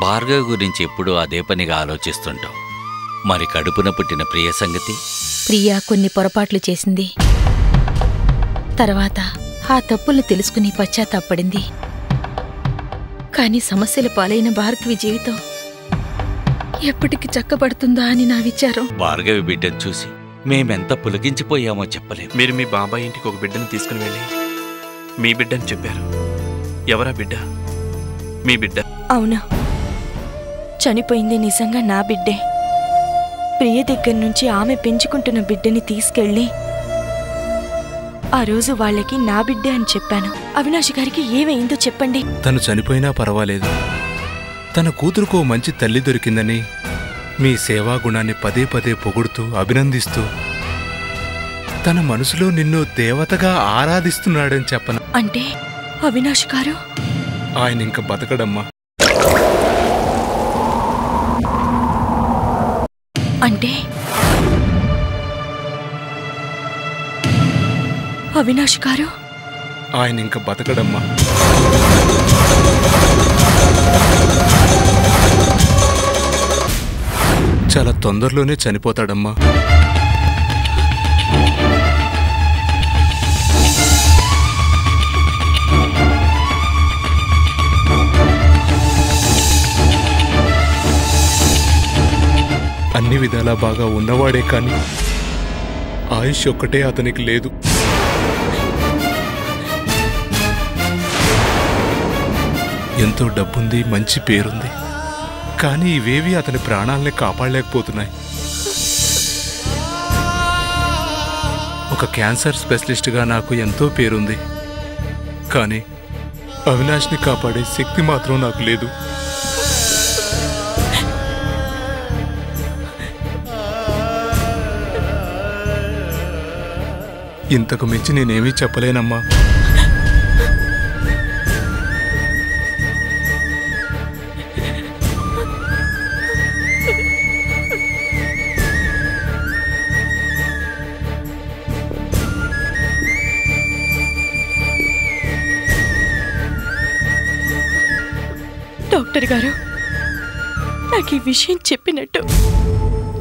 భార్గవి గురించి ఎప్పుడూ అదే పనిగా ఆలోచిస్తుంటావు. మరి కడుపున పుట్టిన ప్రియ సంగతి? ప్రియా కొన్ని పొరపాట్లు చేసింది. తర్వాత ఆ తప్పుల్ని తెలుసుకుని పశ్చాత్తాపడింది. కాని సమస్యల పాలైన భార్గవి జీవితం ఎప్పటికి చక్కబడుతుందా అని నా విచారం. భార్గవి బిడ్డను చూసి మేమెంత పులకించిపోయామో చెప్పలేము. మీరు మీ బాబాయ్ ఇంటికి ఒక బిడ్డను తీసుకుని వెళ్ళి మీ బిడ్డని చెప్పారు. ఎవరా బిడ్డ? మీ బిడ్డ. అవునా, చనిపోయింది నిజంగా నా బిడ్డే. ప్రియ దగ్గర నుంచి ఆమె పెంచుకుంటున్న బిడ్డని తీసుకెళ్ళి ఆ రోజు వాళ్ళకి నా బిడ్డే అని చెప్పాను. అవినాష్ గారికి ఏమైందో చెప్పండి. తను చనిపోయినా పర్వాలేదు, తన కూతురుకో మంచి తల్లి దొరికిందని మీ సేవా గుణాన్ని పదే పదే పొగుడుతూ అభినందిస్తూ తన మనసులో నిన్ను దేవతగా ఆరాధిస్తున్నాడని చెప్పను. అంటే అవినాష్ గారు ఆయన ఇంక బతకడమ్మా. అంటే అవినాష్ గారు ఆయన ఇంక బతకడమ్మా. చాలా తొందరలోనే చనిపోతాడమ్మా. అన్ని విధాలా బాగా ఉన్నవాడే కాని ఆయుష్ ఒక్కటే అతనికి లేదు. ఎంతో డబ్బుంది, మంచి పేరుంది, కానీ ఇవేవి అతని ప్రాణాలని కాపాడలేకపోతున్నాయి. ఒక క్యాన్సర్ స్పెషలిస్ట్గా నాకు ఎంతో పేరుంది, కానీ అవినాష్ని కాపాడే శక్తి మాత్రం నాకు లేదు. ఇంతకు మించి నేనేమీ చెప్పలేనమ్మా. డాక్టర్ గారు, నాకు ఈ విషయం చెప్పినట్టు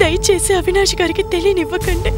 దయచేసి అవినాష్ గారికి తెలియనివ్వకండి.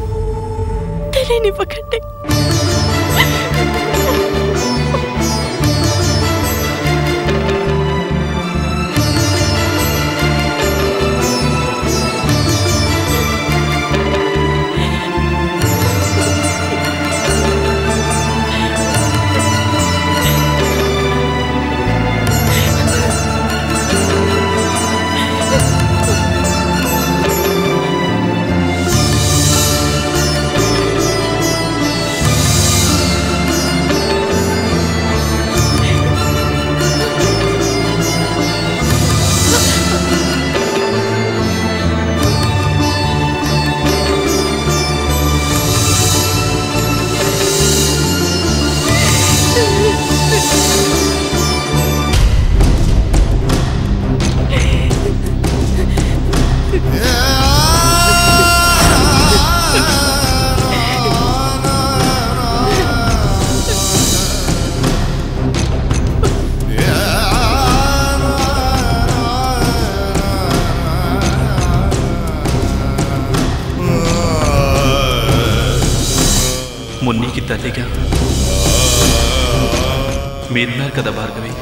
మున్నికి తల్లిగా మీరున్నారు కదా భార్గవి.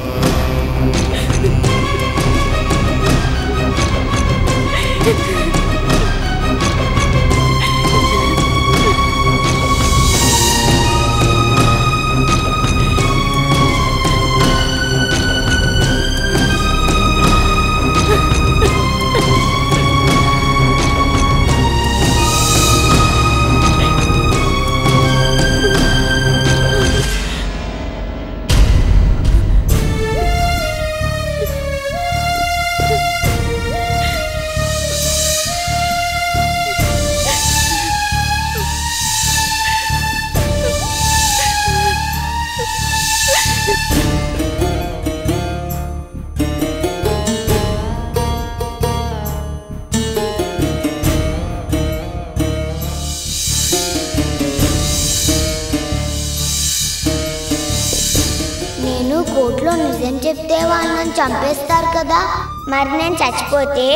కోర్టులో నిజం చెప్తే వాళ్ళని చంపేస్తారు కదా. మరి నేను చచ్చిపోతే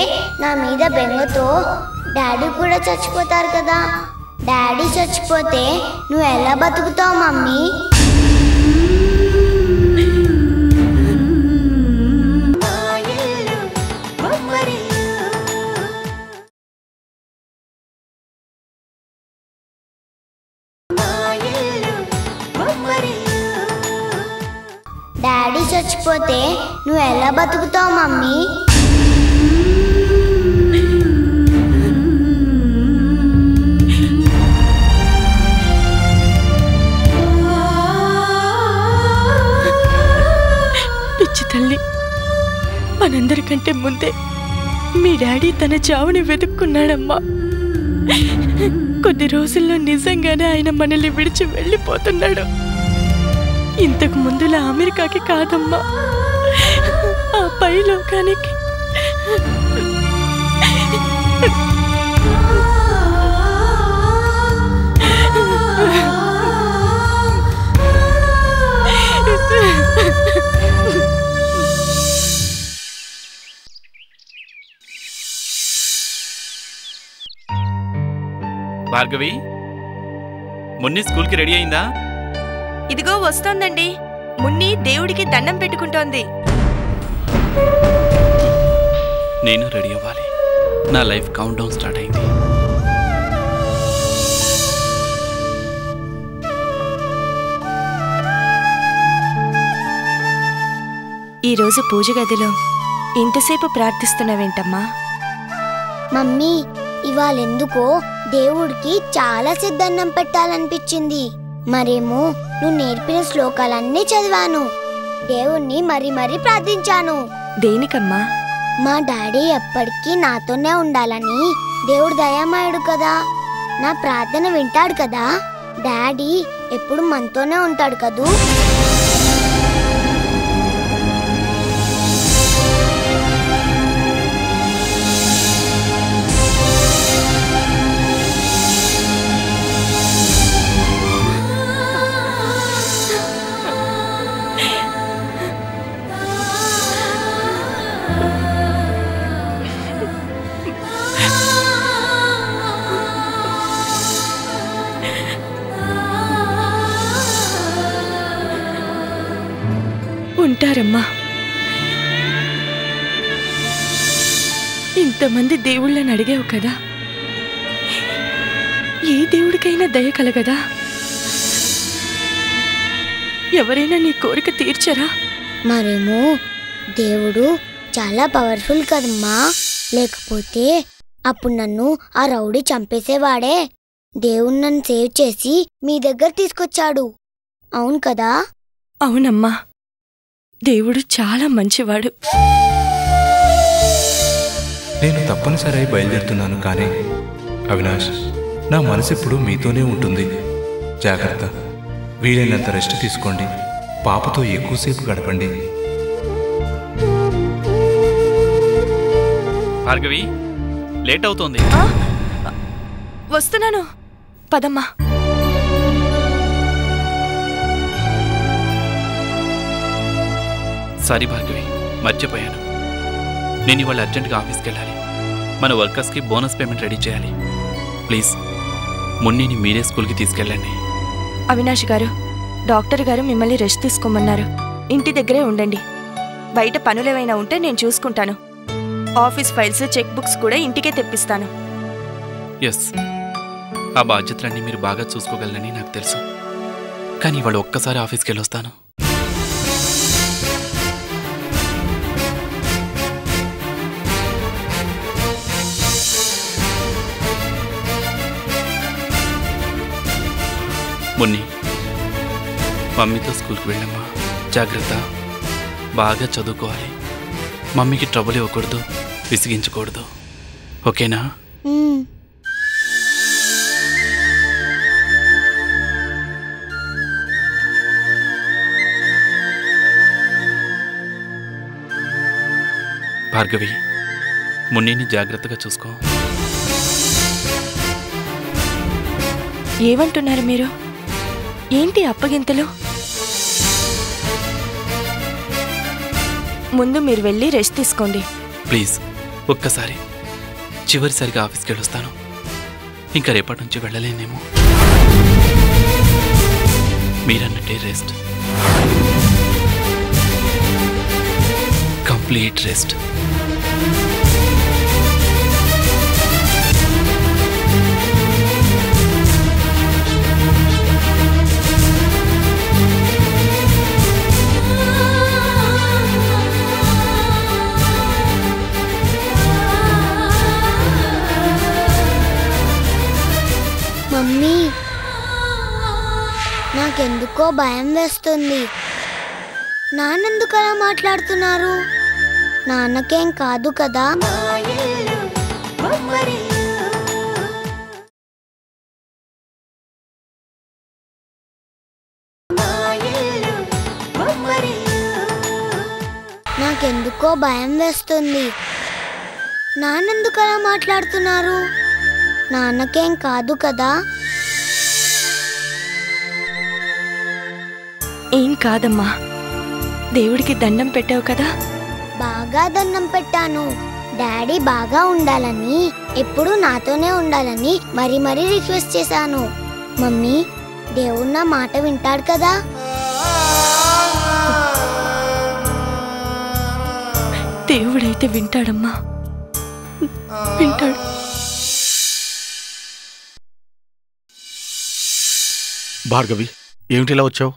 నా మీద బెంగతో డాడీ కూడా చచ్చిపోతారు కదా. డాడీ చచ్చిపోతే నువ్వు ఎలా బతుకుతావు మమ్మీ? డాడీ చచ్చిపోతే నువ్వు ఎలా బతుకుతావు మమ్మీ? పిచ్చి తల్లి, మనందరికంటే ముందే మీ డాడీ తన చావుని వెతుక్కున్నాడమ్మా. కొద్ది రోజుల్లో నిజంగానే ఆయన మనల్ని విడిచి వెళ్ళిపోతున్నాడు. ఇంతకు ముందులా అమెరికాకి కాదమ్మా, ఆ పై లోకానికి. భార్గవి, మున్ని స్కూల్కి రెడీ అయిందా? ఇదిగో వస్తోందండి. మున్ని దేవుడికి దండం పెట్టుకుంటోంది. నేను రెడీ అవ్వాలి. నా లైఫ్ కౌంట్ డౌన్ స్టార్ట్ అయింది. ఈరోజు పూజ గదిలో ఇంతసేపు ప్రార్థిస్తున్నావేంటమ్మా? మమ్మీ, ఇవాళెందుకో దేవుడికి చాలా సిద్ధన్నం పెట్టాలనిపించింది. మరేమో నువ్వు నేర్పిన శ్లోకాలన్నీ చదివాను. దేవుణ్ణి మరీ మరీ ప్రార్థించాను. దేనికమ్మా? మా డాడీ ఎప్పటికీ నాతోనే ఉండాలని. దేవుడు దయామయుడు కదా, నా ప్రార్థన వింటాడు కదా. డాడీ ఎప్పుడు మనతోనే ఉంటాడు కదూ. ఉంటారమ్మా. ఇంతమంది దేవుళ్ళని అడిగావు కదా, ఏ దేవుడికైనా దయ కలగదా? ఎవరైనా నీ కోరిక తీర్చరా? మరేమో దేవుడు చాలా పవర్ఫుల్ కదమ్మా. లేకపోతే అప్పుడు నన్ను ఆ రౌడీ చంపేసేవాడే. దేవుడు నన్ను సేవ్ చేసి మీ దగ్గర తీసుకొచ్చాడు. అవును కదా? అవునమ్మా, దేవుడు చాలా మంచివాడు. నేను తప్పనిసరి బయలుదేరుతున్నాను, కానీ అవినాష్, నా మనసు ఎప్పుడు మీతోనే ఉంటుంది. జాగ్రత్త. వీలైనంత రెస్ట్ తీసుకోండి. పాపతో ఎక్కువసేపు గడపండి. భార్గవి, లేట్ అవుతోంది. వస్తున్నాను, పదమ్మా. సారీ భార్గవి, మర్చిపోయాను. నేను ఇవాళ అర్జెంటుగా ఆఫీస్కి వెళ్ళాలి. మన వర్కర్స్కి బోనస్ పేమెంట్ రెడీ చేయాలి. ప్లీజ్ మున్నిని మీరే స్కూల్కి తీసుకెళ్ళండి. అవినాష్ గారు, డాక్టర్ గారు మిమ్మల్ని రెస్ట్ తీసుకోమన్నారు. ఇంటి దగ్గరే ఉండండి. బయట పనులేమైనా ఉంటే నేను చూసుకుంటాను. ఆఫీస్ ఫైల్స్, చెక్ బుక్స్ కూడా ఇంటికే తెప్పిస్తాను. ఎస్, ఆ బాధ్యతలన్నీ మీరు బాగా చూసుకోగలరని నాకు తెలుసు. కానీ ఇవాళ ఒక్కసారి ఆఫీస్కి వెళ్ళొస్తాను. మున్ని, మమ్మీతో స్కూల్కి వెళ్ళమ్మా. జాగ్రత్త, బాగా చదువుకోవాలి. మమ్మీకి ట్రబుల్ ఇవ్వకూడదు, విసిగించకూడదు. ఓకేనా? భార్గవి, మున్నిని జాగ్రత్తగా చూసుకో. ఏమంటున్నారు మీరు? ఏంటి అప్పగింతలు? ముందు మీరు వెళ్ళి రెస్ట్ తీసుకోండి. ప్లీజ్ ఒక్కసారి చివరిసారిగా ఆఫీస్కి వెళ్ళొస్తాను. ఇంకా రేపటి నుంచి వెళ్ళలేనేమో. మీరన్నట్టే రెస్ట్, కంప్లీట్ రెస్ట్. మమ్మీ, నాకెందుకో భయం వేస్తుంది. నాన్నెందుకు అలా మాట్లాడుతున్నారు? నాన్నకేం కాదు కదా? నాకెందుకో భయం వేస్తుంది. నాన్నెందుకు అలా మాట్లాడుతున్నారు? నాన్నకేం కాదు కదా? ఏం కాదమ్మా, దేవుడికి దండం పెట్టావు కదా. బాగా దండం పెట్టాను. డాడీ బాగా ఉండాలని, ఎప్పుడూ నాతోనే ఉండాలని మరీ మరీ రిక్వెస్ట్ చేశాను. మమ్మీ, దేవుడు నా మాట వింటాడు కదా? దేవుడైతే వింటాడమ్మా, వింటాడు. భార్గవి, ఏమిటిలా వచ్చావు?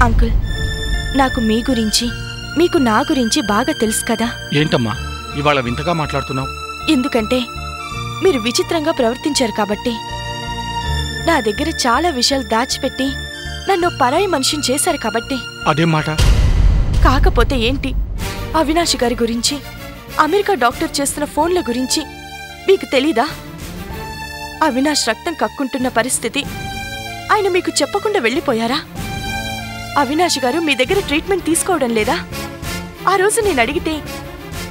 అంకుల్, నాకు మీ గురించి, మీకు నా గురించి బాగా తెలుసు కదా. ఏంటమ్మా ఇవాళ వింతగా మాట్లాడుతున్నావు? ఎందుకంటే మీరు విచిత్రంగా ప్రవర్తించారు కాబట్టి. నా దగ్గర చాలా విషయాలు దాచిపెట్టి నన్ను పరాయి మనిషిని చేశారు కాబట్టి. అదేం మాట? కాకపోతే ఏంటి, అవినాష్ గారి గురించి, అమెరికా డాక్టర్ చేస్తున్న ఫోన్ల గురించి మీకు తెలీదా? అవినాష్ రక్తం కక్కుంటున్న పరిస్థితి ఆయన మీకు చెప్పకుండా వెళ్ళిపోయారా? అవినాష్ గారు మీ దగ్గర ట్రీట్మెంట్ తీసుకోవడం లేదా? ఆ రోజు నేను అడిగితే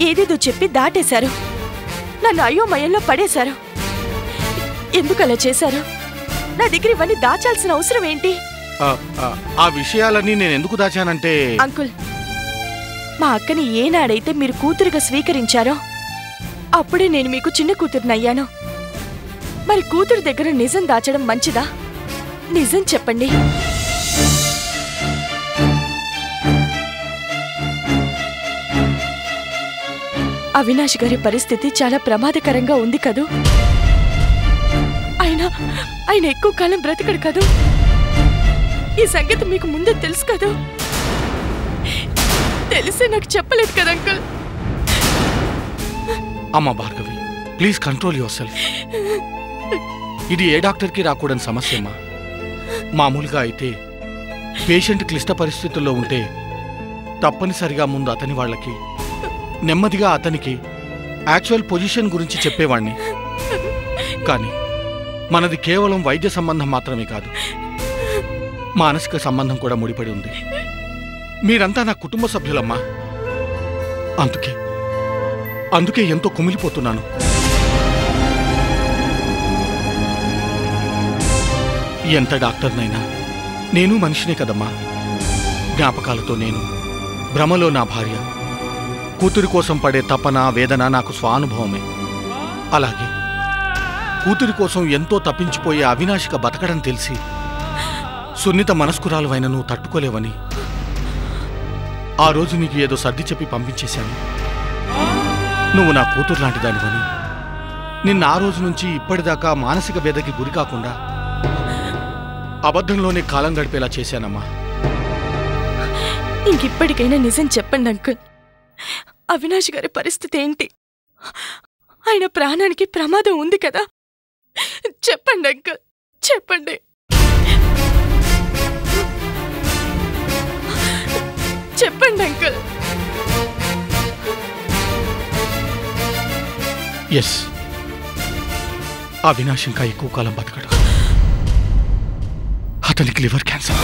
ఏదేదో చెప్పి దాటేశారు. నన్ను అయోమయంలో పడేశారు. ఎందుకలా చేశారు? నా దగ్గర ఇవన్నీ దాచాల్సిన అవసరం ఏంటి? ఆ విషయాలన్నీ నేను ఎందుకు దాచానంటే... అంకుల్, మా అక్కని ఏనాడైతే మీరు కూతురుగా స్వీకరించారో అప్పుడే నేను మీకు చిన్న కూతురునయ్యాను. మరి కూతురు దగ్గర నిజం దాచడం మంచిదా? నిజం చెప్పండి. అవినాష్ గారి పరిస్థితి చాలా ప్రమాదకరంగా ఉంది కదూ. ఆయన ఎక్కువ కాలం బ్రతకడు కదూ. ఈ సంగతి మీకు ముందే తెలుసు కదూ. తెలిసే నాకు చెప్పలేదు కదా అంకుల్. అమ్మా Bhargavi, please control your self. ఇది ఏ డాక్టర్కి రాకూడని సమస్యమ్మా. మామూలుగా అయితే పేషెంట్ క్లిష్ట పరిస్థితుల్లో ఉంటే తప్పనిసరిగా ముందు అతని వాళ్ళకి, నెమ్మదిగా అతనికి యాక్చువల్ పొజిషన్ గురించి చెప్పేవాణ్ణి. కానీ మనది కేవలం వైద్య సంబంధం మాత్రమే కాదు, మానసిక సంబంధం కూడా ముడిపడి ఉంది. మీరంతా నా కుటుంబ సభ్యులమ్మా. అందుకే ఎంతో కుమిలిపోతున్నాను. ఎంత డాక్టర్నైనా నేను మనిషినే కదమ్మా. జ్ఞాపకాలతో నేను, భ్రమలో నా భార్య, కూతురి కోసం పడే తపన, వేదన నాకు స్వానుభవమే. అలాగే కూతురి కోసం ఎంతో తప్పించిపోయే అవినాశిక బతకడం తెలిసి సున్నిత మనస్కురాలువైన నువ్వు తట్టుకోలేవని ఆ రోజు నీకు ఏదో సర్ది చెప్పి పంపించేశాను. నువ్వు నా కూతురు లాంటి దానివని, నిన్న ఆ రోజు నుంచి ఇప్పటిదాకా మానసిక వేదకి గురి కాకుండా అబద్ధంలోనే కాలం గడిపేలా చేశానమ్మా. ఇంకిప్పటికైనా నిజం చెప్పండి అంకుల్. అవినాష్ గారి పరిస్థితి ఏంటి? ఆయన ప్రాణానికి ప్రమాదం ఉంది కదా. చెప్పండి అంకుల్, చెప్పండి. అంకుల్. ఎస్, అవినాష్ ఇంకా ఎక్కువ కాలం బతకడు. అతనికి లివర్ క్యాన్సర్.